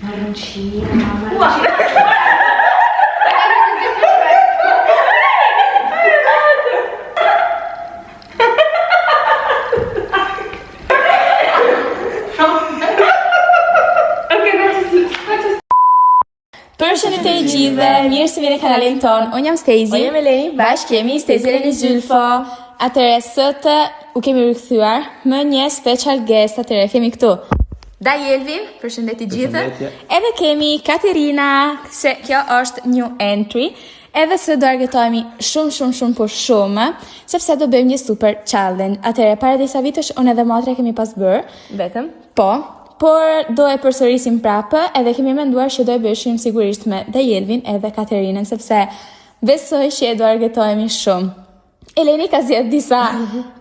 Marroncina. Përshëndetje të gjithëve, mirë se vini në kanalin ton. Unë jam Stacey. Unë jam Eleni. Bashkë jemi Stacey Eleni Zylfo. Atëre sot u kemi rikthyer me një special guest. Atëre kemi këtu Dajelvin, përshëndetje gjithë. Edhe kemi Katerina, se kjo është new entry. Edhe se do argëtojmë shumë, sepse do bëjmë një super challenge. Atëre para disa vitesh unë edhe motra kemi pas bërë. Vetëm? Po. Por do e përsërisim prapë, edhe kemi menduar që do e bëshim sigurisht me Dajelvin edhe Katerinën, sepse besoj që e do argëtojmë shumë. Eleni ka zgjedhur disa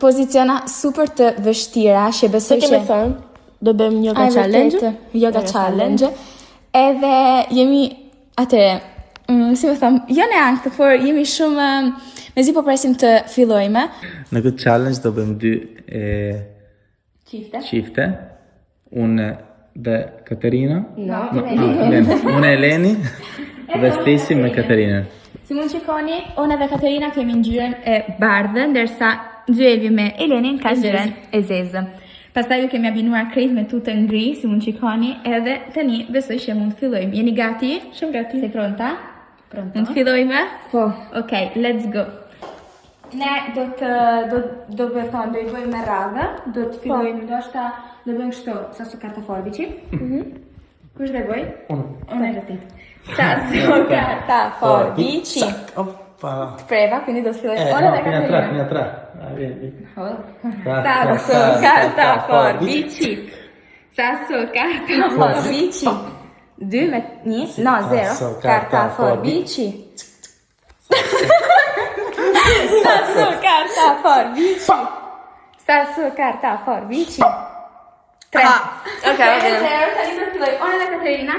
poziciona super të vështira, që besoj që kemi thënë, do bëjmë yoga challenge. Yoga challenge. Edhe jemi si më thëmë, jo në anktë, por jemi shumë, mezi po presim të fillojme. Në këtë challenge do bëjmë dy çifte. Unë dhe Katerina. Unë Eleni dhe Stacey me Katerinën. Si mund shikoni, unë dhe Katerina kemi ngjyrën e bardhë, ndërsa Dajelvi me Elenin ka ngjyrën e zezë. Pastaj ju kemi abinuar krejt me tutë ngri, si mund shikoni, edhe tani besoj që mund të fillojmë. Jeni gati? Shumë gati. Se pronta? Pronta. Mund të fillojmë? Po. Okej, let's go. Ne do i bëjmë me radhë, do të fillojmë, do bëjmë kështu, Sasu Karta Forbici. Kush dhe bëj? Unë e rëtit. Sasu Karta Forbici. Oppa. Të preva, quindi do të fillojmë. Unë dhe Katerina. Fino a tre. Sasu Karta Forbici. Sasu Karta Forbici. 2 me 1, no 0. Karta Forbici. Sasu Karta Forbici. Sasu Karta Forbici. 3. Ok, va bene. 0, tani do të filloj. Unë dhe Katerina.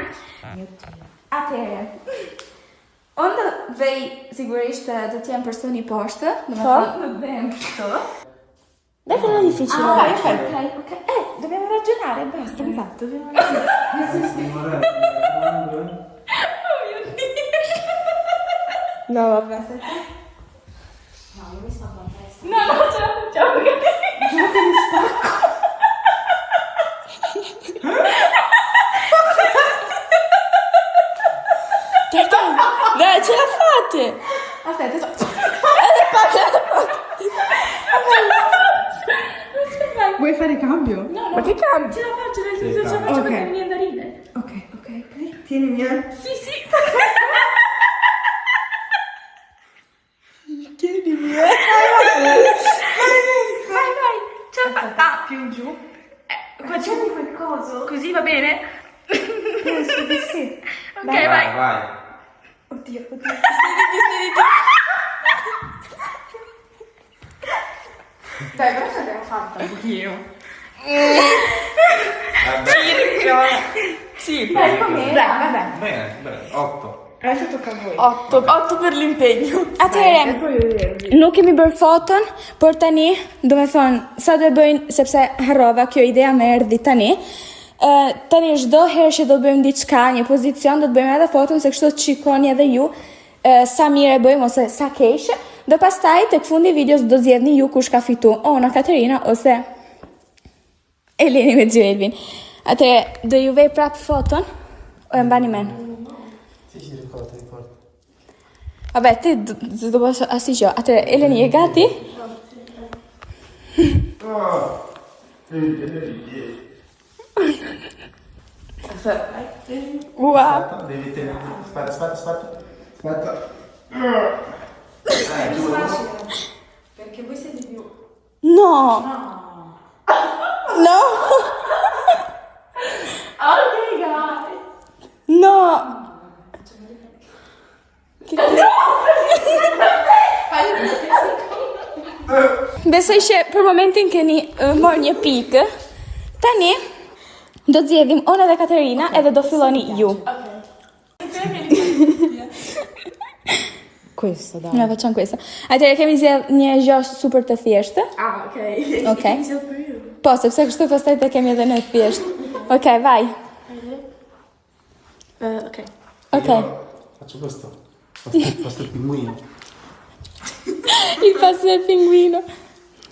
Atëherë. Unë do vej sigurisht do të jem personi poshtë, domethënë do bëhem kështu. Dai che non è difficile. Ok. Dobbiamo ragionare, basta. Esatto, dobbiamo ragionare. No, vabbè. No, ce la facciamo. Giuro che mi spacco. Dai, ce la fate! Aspetta, Vuoi fare cambio? No, Ma che cambio? ce la faccio, nel senso ce la faccio Ok. perché mi viene da ridere. Ok. Tienimi, Sì. Tienimi, Vai, ce la faccio. Ah, più in giù. Facciamo qualcosa. Così va bene? Penso di sì. Ok, vai. Vai. Oddio. Dai, però ce l'abbiamo fatta un pochino. Sì, Dai, com'era? Vabbè. Bene. 8. Adesso tocca a voi. 8 per l'impegno. Atëherë, nuk kemi bërë foton, por tani, do me thonë, sa do e bëjnë, sepse harrova, kjo idea me erdhi tani. Tani çdo herë që do bëjmë diçka, një pozicion, do të bëjmë edhe foton, se kështu të shikoni edhe ju sa mirë e bëjmë ose sa keq. Dhe pastaj tek fundi i videos do zgjedhni ju kush ka fitu, ona Katerina ose Eleni me Dajelvin. Atëherë, do ju vej prap foton, o e mbani men? Sì, ricordo. Vabbè, te do posso assigio. Atëherë, Eleni je gati? Ua. Devi tenere. Aspetta. Perché voi siete più... No! Ok, guys. No! Besoj që për momentin keni marrë një pikë. Tani do të zgjedhim unë dhe Katerina edhe do filloni ju. Questo, dai. Ne facciamo questo. Atëherë kemi zgjedh një gjë super të thjeshtë. Ah, ok. Ok. Po, sepse kështu pastaj të kemi edhe në thjesht. Ok, vai. Ok. Ok. Io faccio questo. Questo il pinguino. Il passo del pinguino.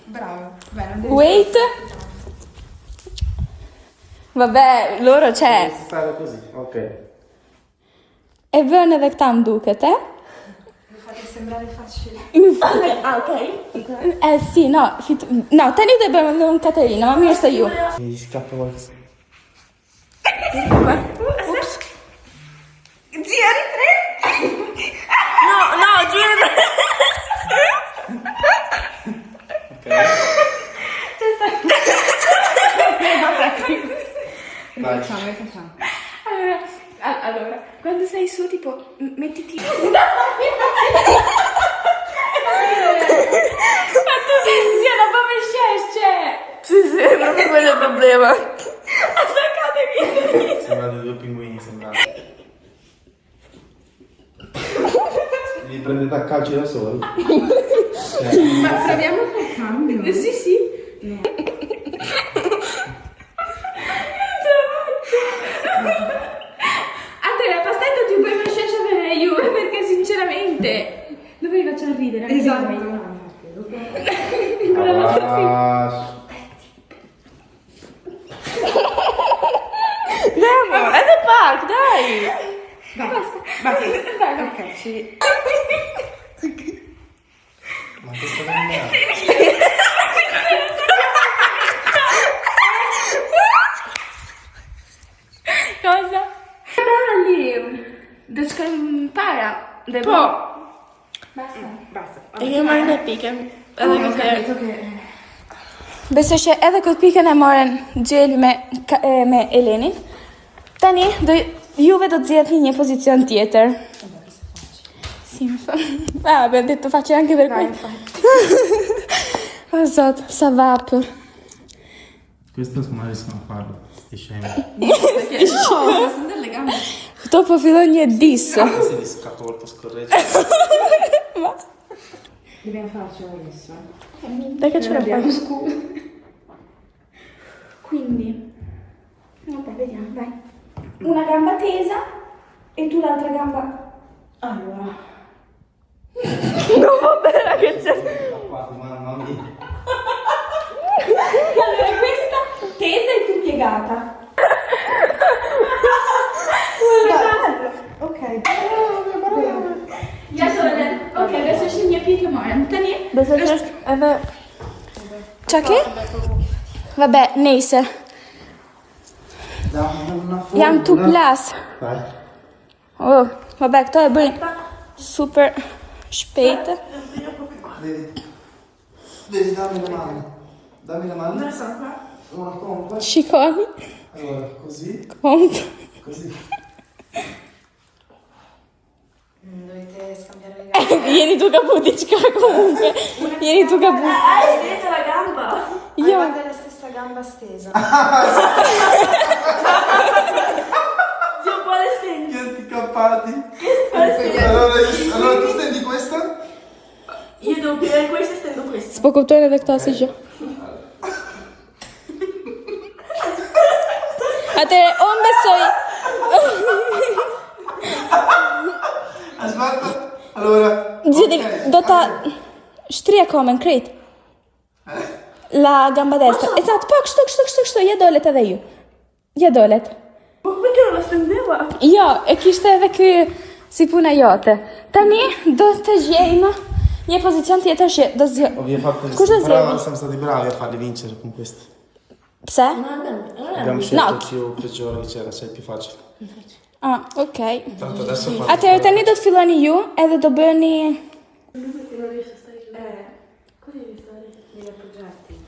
Bravo. Bene, non devi... Wait. Vabbè, loro c'è. Devi stare così, ok. E vënë edhe këta më duket, Mi fate sembrare facile. Ah, ok. Sì, no, no, tani do bëjmë edhe unë Katerina, ma mirë se ju. Mi scappa qualcosa. Ups. Zia, riprendi! No, giuro. Facciamo. Allora, quando sei su, tipo, mettiti... Ma tu, zia, non fa pesce! Sì, è proprio quello il problema. Attaccatevi! Sembrano due pinguini, sembrano. Li prendete a calci da soli. Ma proviamo col cambio. Sì. Andrea, aspetta, ti puoi lasciare vedere io, perché sinceramente... Dove vi faccio ridere? Anche Esatto. voi. Con la vostra Andiamo, è del park, dai. Basta. Ok, sì. Ma che sta camminando? Cosa? Dali! Para! Po. Basta. E che mai ne piken. Edhe Ho kësaj. capito che... Besoj që edhe këtë pikën e morën Gjeli me Elenin. Tani, juve do të zgjedhni një pozicion tjetër. Sì, mi fa... Ah, abbiamo detto facile anche per questo. Oh, zot, sa vapor. Questo non riescono a farlo, sti scemi. sono delle gambe. Këto po fillon një dis. Se li scappa molto scorreggia. Dobbiamo farcela adesso. Perché ce la fai? Scusa. Quindi, vabbè, vediamo, vai. Una gamba tesa e tu l'altra gamba. Allora. Non va bene che c'è. Mamma mia. Allora, questa tesa e tu piegata. Ok. Ja dole. Ok, adesso scegli più morën. Tani, Edhe Çaki? Vabbè, nejse. Jam tu plas. Dai. Oh, vabbè, këto e bëjnë super shpejtë. Vedi, dammi la mano. Dammi la mano. Una pompa. Shikoni. Allora, così, Kontë. così. Dovete scambiare le gambe. Jeni tu ka pu diçka comunque. Jeni tu ka pu. hai stretto la gamba. Jo. Avete la stessa gamba stesa. Zio, quale stendi? Gli anticappati. Quale stendi? Allora tu stendi questa? Io devo piegare questo e stendo questo. S'po kuptojnë edhe këto si gjë. Atëre, unë besoj... Aspetta. Allora. Gjeni, ok. do ta... Shtrija komen, krejt. La gamba destra. Esatto, po, kështu, ja dolet edhe ju. Ja dolet. Ma perché non la stendeva? Jo, e kishte edhe ky si puna jote. Tani, do të gjejmë një pozicion tjetër që do zgjë... Abbiamo fatto Cosa brava, segui? siamo stati bravi a farli vincere con questo. Pse? Abbiamo scelto il più peggiore che c'era, sei il più facile. Ah, ok. Tanto adesso fa. Atëherë tani do të filloni ju edhe do bëni... Perché non riesce a stare lì. Così devi stare. Devi appoggiarti.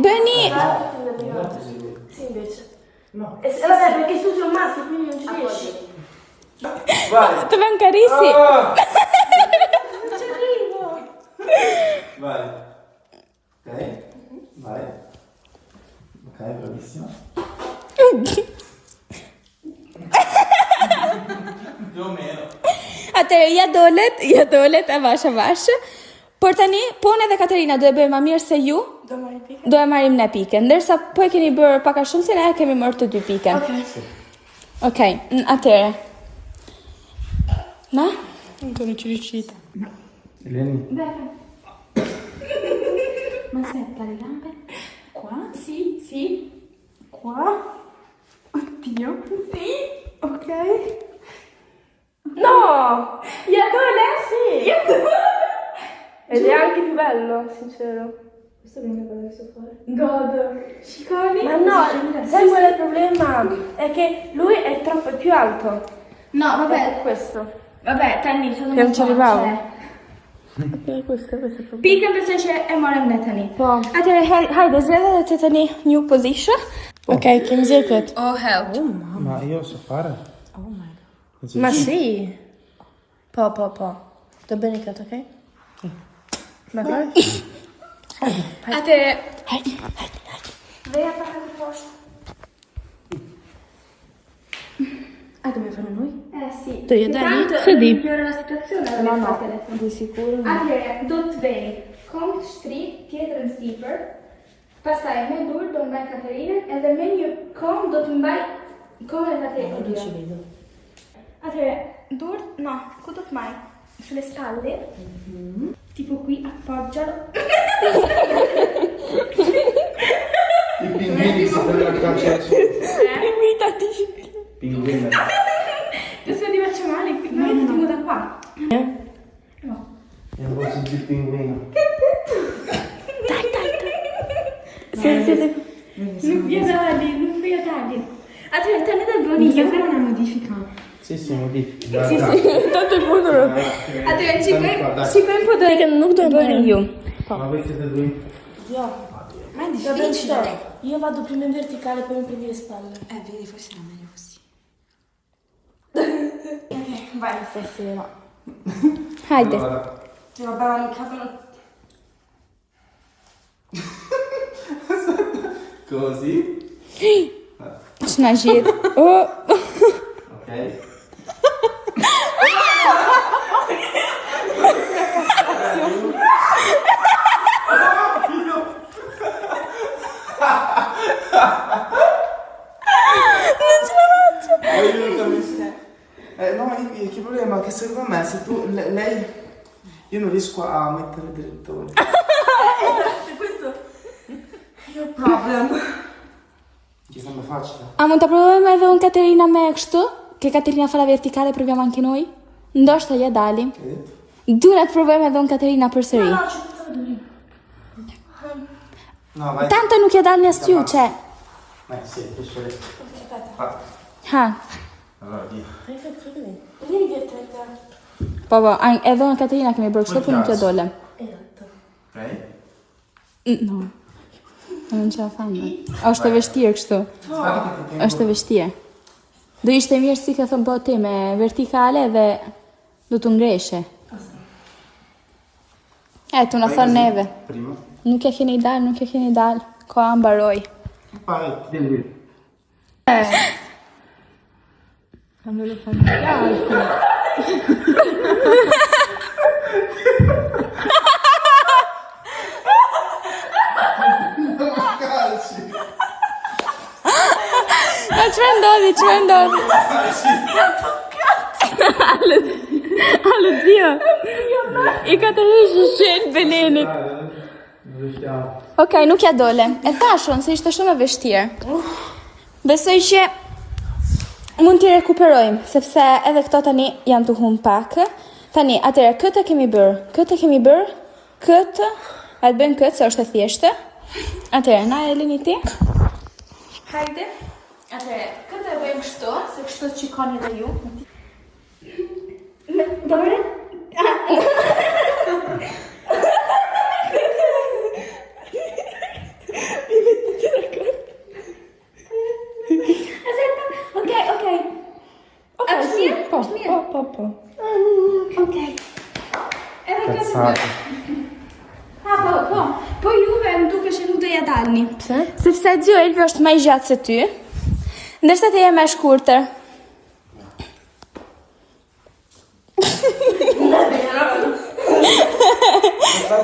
Bëni... Sì, invece. No. E vabbè, perché tu sei un maschio, quindi non ci riesci. Vai. Të vën karisi. Ah! Non ci arrivo. Vai. Ok. Vai. Ok, bravissima. Più o meno. Atëherë ja dolet avash. Por tani, po unë edhe Katerina do e bëjmë më mirë se ju, Do marri pikë? do e marrim në pikën. Ndërsa po e keni bërë pak a shumë se ne kemi marrë të 2 pikën. Ok. Okej, atëherë. Na? Non sono ci riuscita. Eleni. Bene. Ma aspetta, le gambe? Qua? Sì. Qua? Oddio. Sì. Ok. No! Iadone? Sì! Ed è anche più bello, sincero. Questa è l'unica cosa che so fare. Godo. Sciconi? Ma no, sai qual è il problema? È che lui è troppo più alto. No, vabbè. Per questo. Vabbè, Tani, sono Che non ci arrivavo. Questo è il problema. Pikën besoj që e morëm ne tani. Po. Atëherë, hajde, zgjedhë të tani new position. Ok, che musica è? Oh, help. Ma io so fare. Oh my god. Ma sì. Po. Va bene, ok? Vai. Atëherë, veja pa të poshtë. Ah, dobbiamo fare noi? Sì. Tu io dai? Intanto Sedi. migliora la situazione. No. Di sicuro? Atëherë, do të vej kom të shtri, tjetrën sipër, pastaj me dur do mbaj Katerinën, edhe me një kom do të mbaj komën e Katerinën. Non ci vedo. Atëherë, dur, no, ku do të mbaj? Sulle spalle, tipo qui appoggialo. I pinguini si prendono a calcio adesso. Imitati. Pinguini. Adesso ti faccio male, ma io ti tengo da qua. No. È un po' di pinguino. Non vietarli. Atëherë, tani do bëni Dobbiamo ju. fare una modifica. Sì, modifica. Tanto è buono. Atëherë, shikojmë po do Che non devo bëni ju. Ma voi siete due? Ma è difficile. Io vado prima in verticale, poi mi prendi le spalle. Vedi, forse era meglio così. Vai. Stasera. Hajde. Ti vabbè, ma mica non... Così. Ç'na gjet. Oh. Ok. No, che problema? Che secondo me se tu, lei, io non riesco a mettere dritto. Questo... Io ho problem. Che sembra facile. A mund ta provojmë edhe unë Katerina me kështu? Che Katerina fa la verticale, proviamo anche noi? Ndoshta ja dali. Che hai detto? Dura të provojmë edhe unë Katerina përsëri. No, ci pensavo di lì. No, vai. Tanto nuk ja dalni asnjë, çe. Sì, adesso adesso. Aspetta. Ha. Allora, via. Hai fatto vedere? Vieni dietro a te. Po, edhe unë Katerina kemi bërë kështu, por nuk ja dole. Esatto. Ok? No. Non ce la fanno. Është e vështirë kështu. Është e vështirë. Do ishte mirë si ka thënë po ti me vertikale dhe do të ngreshe. Tu na thënë neve. Prima. Nuk e keni dal. Koha mbaroi. Vai, devi. Quando lo fanno gli altri. Calci. Ma çfarë ndodhi? Allo zio. I ka të rishë shenë Belenit. Non riusciamo. Okej, nuk ja dole. E thashun se ishte shumë e vështirë. Besoj që mund t'i rekuperojmë, sepse edhe këto tani janë të humë pak. Tani, atëre, këtë kemi bërë, këtë, a të bëjmë këtë, se është e thjeshtë. Atëre, na e lini ti. Hajde. Atëre, këtë e bëjmë kështu, se kështu të qikoni dhe ju. Dobre? Okej. A është mirë? Është mirë? Po. Okej. Edhe këtë Cazzate. Po juve më duke që nuk do ja dalni. Pse? Sepse Zio Elvi është më i gjatë se ty, ndërsa ti je më e shkurtër.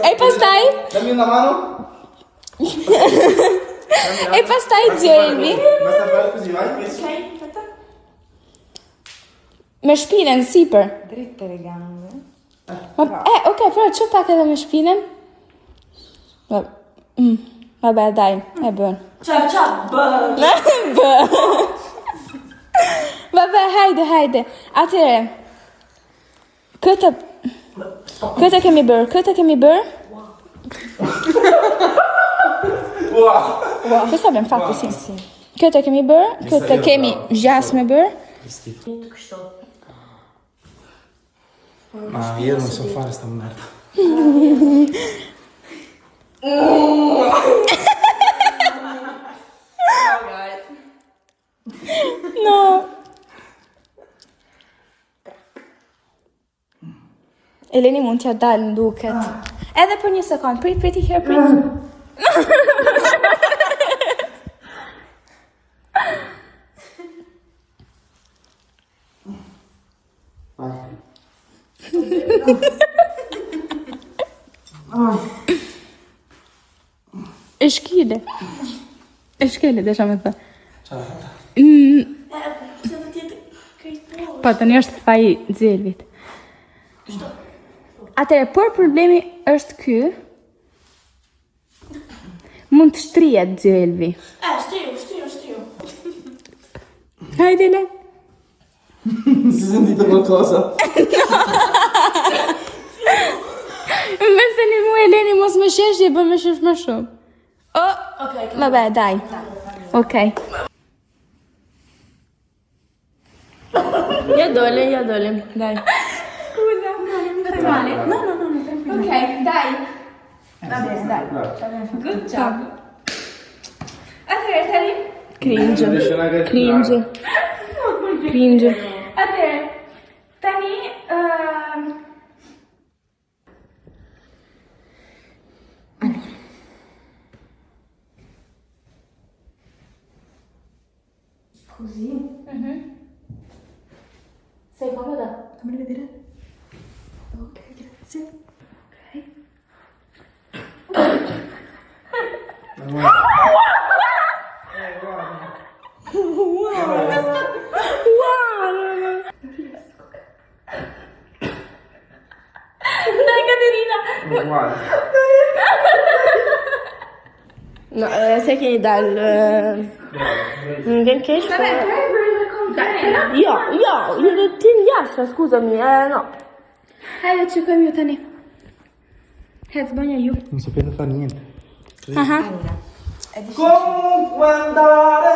E pastaj, Dammi una mano. e pastaj Zio Elvi Basta fare così, vai. me Me shpinën sipër. Dritte le gambe. Ok, però çu pak edhe me shpinën. Vabbè, dai, e bën. Qa, bë. Bë. Vabbè, hajde. Atëre. Këtë kemi bërë. Wow. Questo abbiamo fatto, sì. Këtë kemi bërë, këtë kemi zgjas me bërë. Ma io non so fare sta merda. No. Eleni mund t'ja dalë në duket. Edhe për një sekond, prit i herë, prit. E shkele, desha me thë. Po, tani është faji Xhelvit. Atëre, por problemi është ky. Mund të shtrihet Xhelvi. Strio. Hajde, le. Si sentite qualcosa? Me se një mu Eleni mos më sheshje, bë më shesh më shumë. Vabbè, dai. Ok. Ja dole, dai. Scusa, non fai male. No, tranquillo. Ok, dai. Vabbè, dai. Good job. Atëre, tani. Cringe. Atëre, tani... Così? Sei comoda? Fammeli vedere. Ok, grazie. Dai, Caterina! Uguale. No, sai che dal... Che Vabbè, Io ti inghiaccia, scusami, no. hajde që kojmë ju tani. Hec, bënja ju. Non sapete fare niente. Aha. Comunque andare.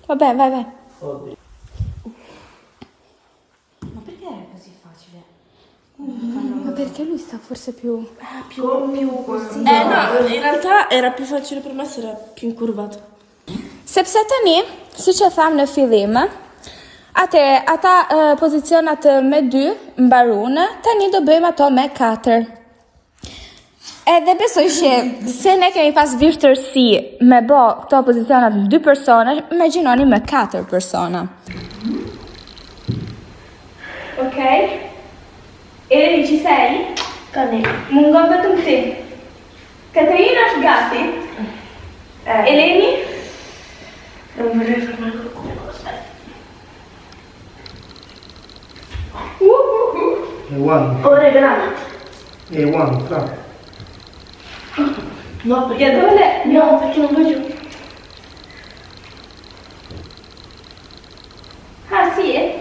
Vabbè, vai. Oddio. Ma perché è così facile? Ma perché lui sta forse più... Più così. No, in realtà era più facile per me se era più incurvato. Sepse tani, si që thamë në fillim, ata pozicionat me 2 mbarunë, tani do bëjmë ato me 4. Edhe besoj që se ne kemi pas vështirësi me bë këto pozicionat me 2 persona, imagjinoni me 4 persona. Ok? Eleni, ci sei? Cane. Mungon vetëm ti. Katerina është gati. Eleni? Non vorrei fermare qualcuno, aspetta. E one. Ora è grande. E one, fra. No, perché dove? No, perché non voglio. Ah, sì?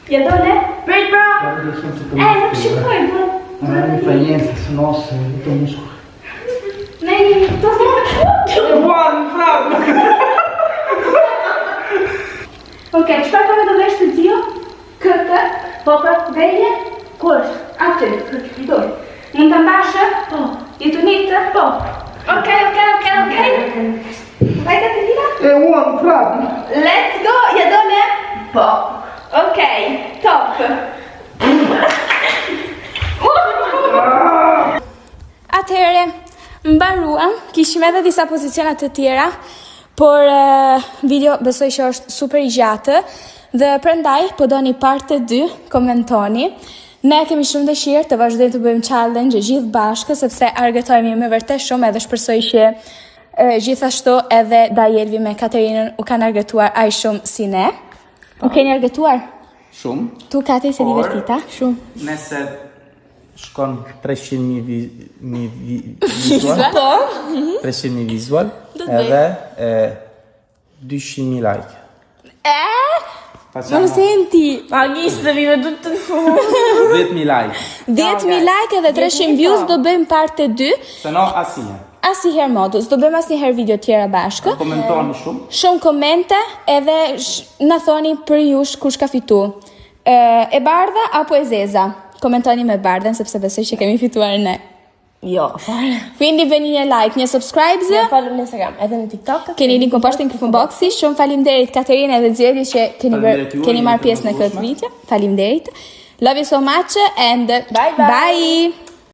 Ja dole? Wait, bro! Guarda, sono tutto Non ci puoi, non mi fa niente, sono ossa, è tutto muscolo. Nej, to One, fra. Ok, çfarë do të vesh të zio? Këtë, po për veje, kush? Aty, do. Mund ta mbash? Po. I të nitë? Po. Ok. Vai Caterina? E one, fra. Let's go, ja dole? Po. Ok, top. Atëherë, mbaruam, kishim edhe disa pozicionat të tjera, por video besoj që është super i gjatë dhe prandaj po doni parte 2, komentoni. Ne kemi shumë dëshirë të vazhdojmë të bëjmë challenge gjithë bashkë sepse argëtojmë me vërtet shumë edhe shpresoj që Gjithashtu edhe Dajelvi me Katerinën u kanë argëtuar aq shumë si ne. U keni argëtuar? Shumë. Tu Kati se Por, divertita? Shumë. Nëse shkon 300.000 visual, 300.000 visual, edhe 200.000 like. Non senti? Maghistri me tutto il fumo. 10.000 like. 10.000 like edhe 300 views do bëjmë parte 2. Se no asnjë. Asnjëherë modus, do bëjmë asnjëherë video tjera bashkë. Komentoni shumë. Shumë komente edhe na thoni për jush kush ka fitu. E bardha apo e zeza? Komentoni me bardhen sepse besoj që kemi fituar ne. Jo, fare. Quindi bëni një like, një subscribe. Ne follow në Instagram, edhe në TikTok. Keni linkun poshtë në info boxi. Shumë faleminderit Katerina dhe Xhedi që Faleminderit juaj, keni marrë jeni pjesë në këtë të video. Faleminderit. Love you so much and Bye, bye. Bye.